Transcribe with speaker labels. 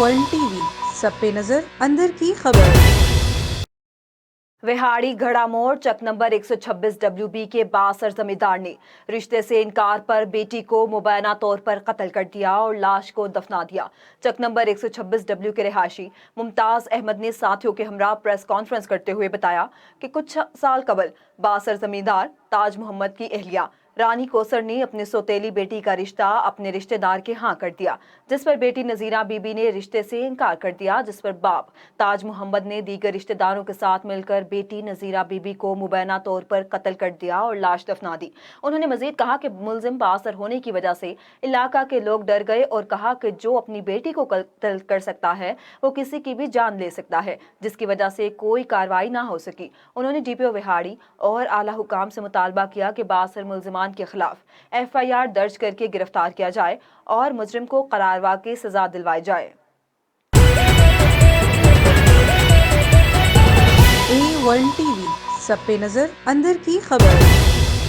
Speaker 1: One T V سب پہ نظر اندر کی خبر۔
Speaker 2: وہاڑی گھڑا موڑ چک نمبر 126 WB کے بااثر زمیندار نے رشتے سے انکار پر بیٹی کو مبینہ طور پر قتل کر دیا اور لاش کو دفنا دیا۔ چک نمبر 126 W کے رہائشی ممتاز احمد نے ساتھیوں کے ہمراہ پریس کانفرنس کرتے ہوئے بتایا کہ کچھ سال قبل بااثر زمیندار تاج محمد کی اہلیہ رانی کوثر نے اپنے سوتیلی بیٹی کا رشتہ اپنے رشتہ دار کے ہاں کر دیا، جس پر بیٹی نذیرہ بی بی نے رشتے سے انکار کر دیا، جس پر باپ تاج محمد نے دیگر رشتہ داروں کے ساتھ مل کر بیٹی نذیرہ بی بی کو مبینہ طور پر قتل کر دیا اور لاش دفنا دی۔ انہوں نے مزید کہا کہ ملزم بااثر ہونے کی وجہ سے علاقہ کے لوگ ڈر گئے اور کہا کہ جو اپنی بیٹی کو قتل کر سکتا ہے وہ کسی کی بھی جان لے سکتا ہے، جس کی وجہ سے کوئی کارروائی نہ ہو سکی۔ انہوں نے DPO وہاڑی اور اعلیٰ حکام سے مطالبہ کیا کہ بااثر ملزمان کے خلاف FIR درج کر کے گرفتار کیا جائے اور مجرم کو قرار واقعی سزا دلوائی جائے۔
Speaker 1: A1 TV سب پہ نظر اندر کی خبر۔